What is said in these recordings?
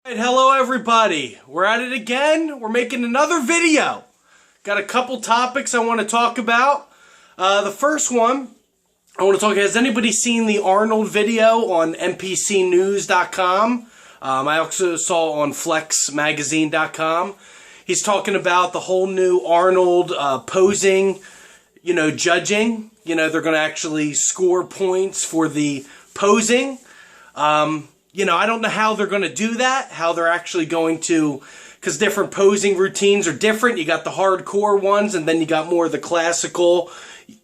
Right, hello everybody. We're at it again. We're making another video. Got a couple topics I want to talk about. The first one, I want to talk, has anybody seen the Arnold video on npcnews.com? I also saw on flexmagazine.com. He's talking about the whole new Arnold posing, judging. They're going to actually score points for the posing. I don't know how they're going to do that, how they're actually going to, because different posing routines are different. You got the hardcore ones, and then you got more of the classical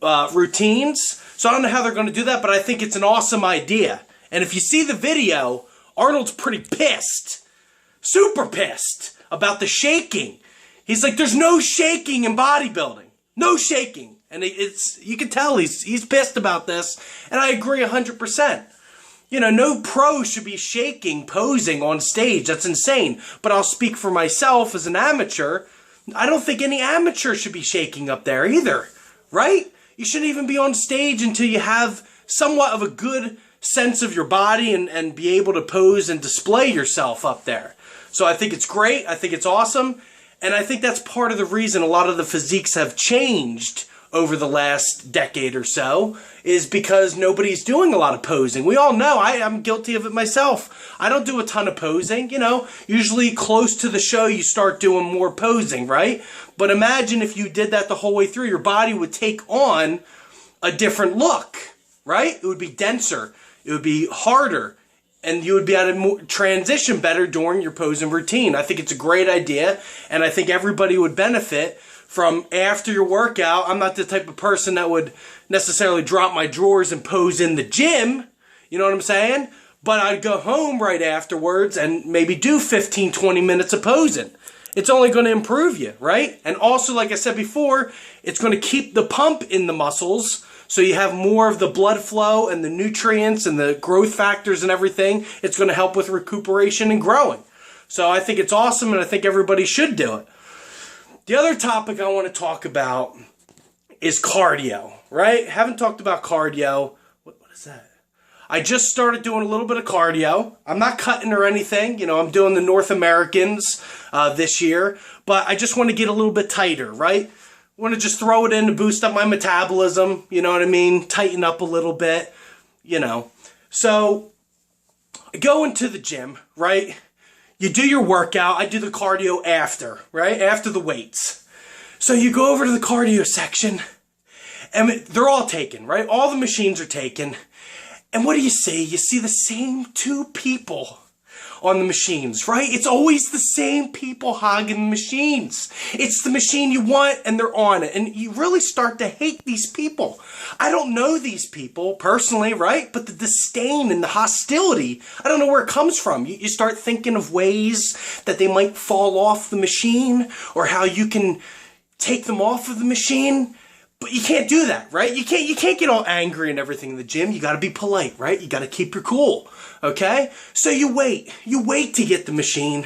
routines. So I don't know how they're going to do that, but I think it's an awesome idea. And if you see the video, Arnold's pretty pissed, super pissed about the shaking. He's like, there's no shaking in bodybuilding. No shaking. And you can tell he's pissed about this, and I agree 100%. No pro should be shaking, posing on stage. That's insane. But I'll speak for myself as an amateur. I don't think any amateur should be shaking up there either, right? You shouldn't even be on stage until you have somewhat of a good sense of your body and be able to pose and display yourself up there. So I think it's great. I think it's awesome. And I think that's part of the reason a lot of the physiques have changed over the last decade or so, is because nobody's doing a lot of posing. We all know, I'm guilty of it myself. I don't do a ton of posing, usually close to the show you start doing more posing, right? But imagine if you did that the whole way through, your body would take on a different look, right? It would be denser, it would be harder, and you would be able to transition better during your posing routine. I think it's a great idea, and I think everybody would benefit from after your workout. I'm not the type of person that would necessarily drop my drawers and pose in the gym, you know what I'm saying? But I'd go home right afterwards and maybe do 15, 20 minutes of posing. It's only going to improve you, right? And also, like I said before, it's going to keep the pump in the muscles, so you have more of the blood flow and the nutrients and the growth factors and everything. It's going to help with recuperation and growing. So I think it's awesome, and I think everybody should do it. The other topic I want to talk about is cardio, right? Haven't talked about cardio. What is that? I just started doing a little bit of cardio. I'm not cutting or anything. I'm doing the North Americans this year, but I just want to get a little bit tighter, right? I want to just throw it in to boost up my metabolism, you know what I mean? Tighten up a little bit, So I go into the gym, right? You do your workout. I do the cardio after, right? After the weights. So you go over to the cardio section, and they're all taken, right? All the machines are taken. And what do you see? You see the same two people on the machines, right? It's always the same people hogging the machines. It's the machine you want, and they're on it. And you really start to hate these people. I don't know these people personally, right? But the disdain and the hostility, I don't know where it comes from. You start thinking of ways that they might fall off the machine, or how you can take them off of the machine. But you can't do that, right? You can't get all angry and everything in the gym. You got to be polite, right? You got to keep your cool, okay? So you wait to get the machine.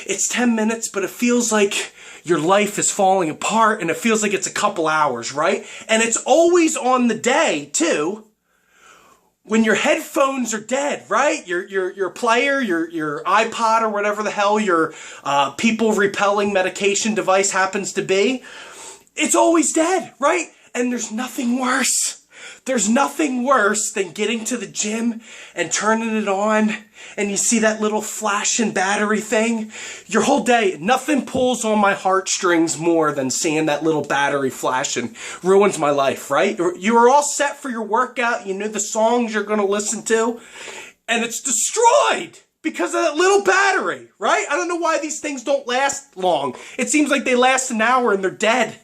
It's 10 minutes, but it feels like your life is falling apart, and it feels like it's a couple hours, right? And it's always on the day, too, when your headphones are dead, right? Your player, your iPod, or whatever the hell your people-repelling medication device happens to be. It's always dead, right? And there's nothing worse. There's nothing worse than getting to the gym and turning it on, and you see that little flashing battery thing. Your whole day, nothing pulls on my heartstrings more than seeing that little battery flashing. Ruins my life, right? You are all set for your workout. You know the songs you're going to listen to, and it's destroyed because of that little battery, right? I don't know why these things don't last long. It seems like they last an hour and they're dead.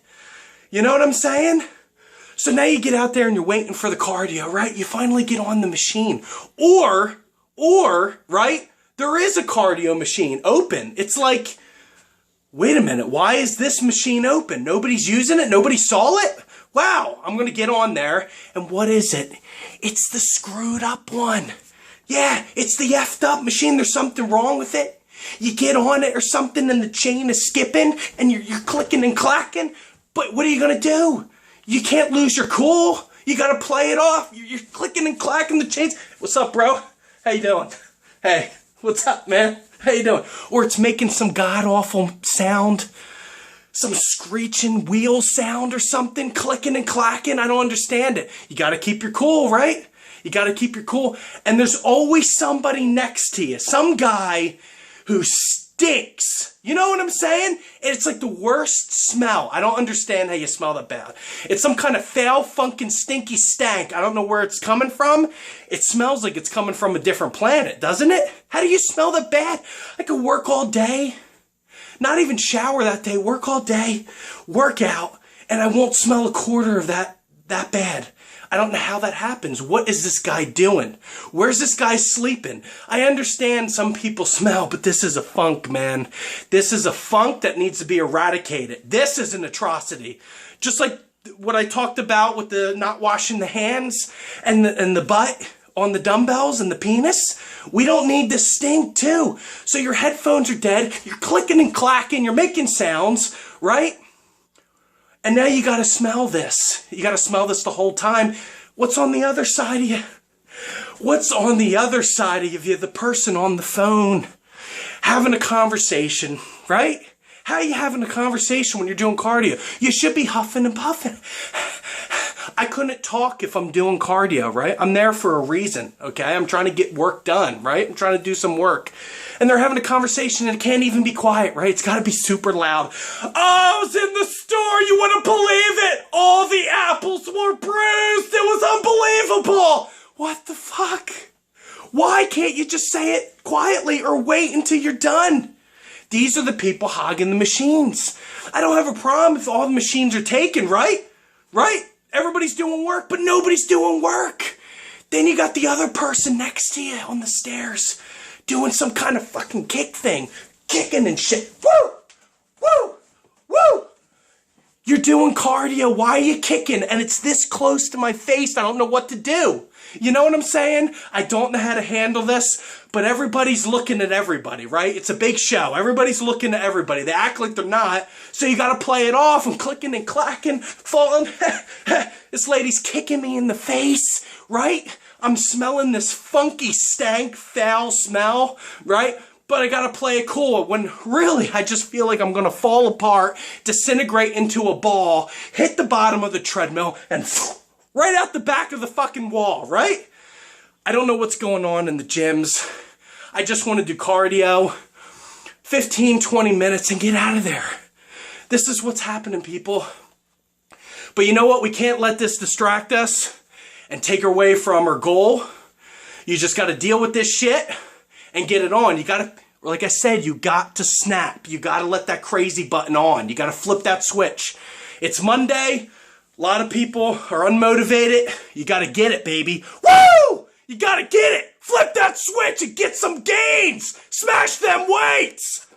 You know what I'm saying? So now you get out there and you're waiting for the cardio, right? You finally get on the machine. Or, right, there is a cardio machine open. It's like, wait a minute, why is this machine open? Nobody's using it? Nobody saw it? Wow, I'm going to get on there. And what is it? It's the screwed up one. Yeah, it's the effed up machine. There's something wrong with it. You get on it or something and the chain is skipping and you're clicking and clacking. But what are you going to do? You can't lose your cool. You got to play it off. You're clicking and clacking the chains. What's up, bro? How you doing? Hey, What's up, man? How you doing? Or it's making some god-awful sound, some screeching wheel sound or something, clicking and clacking. I don't understand it. You got to keep your cool, right? You got to keep your cool. And there's always somebody next to you, some guy who stinks. You know what I'm saying? It's like the worst smell. I don't understand how you smell that bad. It's some kind of foul, funkin', stinky stank. I don't know where it's coming from. It smells like it's coming from a different planet, doesn't it? How do you smell that bad? I could work all day, not even shower that day, work all day, work out, and I won't smell a quarter of that bad. I don't know how that happens. What is this guy doing? Where's this guy sleeping? I understand some people smell, but this is a funk, man. This is a funk that needs to be eradicated. This is an atrocity. Just like what I talked about with the not washing the hands and the butt on the dumbbells and the penis. We don't need this stink too. So your headphones are dead. You're clicking and clacking. You're making sounds, right? And now you gotta smell this. You gotta smell this the whole time. What's on the other side of you? What's on the other side of you? The person on the phone having a conversation, right? How are you having a conversation when you're doing cardio? You should be huffing and puffing. I couldn't talk if I'm doing cardio, right? I'm there for a reason, okay? I'm trying to get work done, right? I'm trying to do some work. And they're having a conversation and it can't even be quiet, right? It's got to be super loud. Oh, I was in the store. You wouldn't believe it. All the apples were bruised. It was unbelievable. What the fuck? Why can't you just say it quietly or wait until you're done? These are the people hogging the machines. I don't have a problem if all the machines are taken, right? Right? Everybody's doing work, but nobody's doing work. Then you got the other person next to you on the stairs doing some kind of fucking kick thing, kicking and shit. Woo! Woo! Woo! You're doing cardio. Why are you kicking? And it's this close to my face. I don't know what to do. You know what I'm saying? I don't know how to handle this, but everybody's looking at everybody, right? It's a big show. Everybody's looking at everybody. They act like they're not, so you got to play it off and clicking and clacking, falling. This lady's kicking me in the face, right? I'm smelling this funky stank, foul smell, right? But I got to play it cool when really I just feel like I'm going to fall apart, disintegrate into a ball, hit the bottom of the treadmill, and right out the back of the fucking wall, right? I don't know what's going on in the gyms. I just want to do cardio, 15, 20 minutes and get out of there. This is what's happening, people. But you know what? We can't let this distract us and take away from our goal. You just got to deal with this shit and get it on. You got to, like I said, you got to snap. You got to let that crazy button on. You got to flip that switch. It's Monday. A lot of people are unmotivated. You got to get it, baby. Woo! You got to get it. Flip that switch and get some gains. Smash them weights.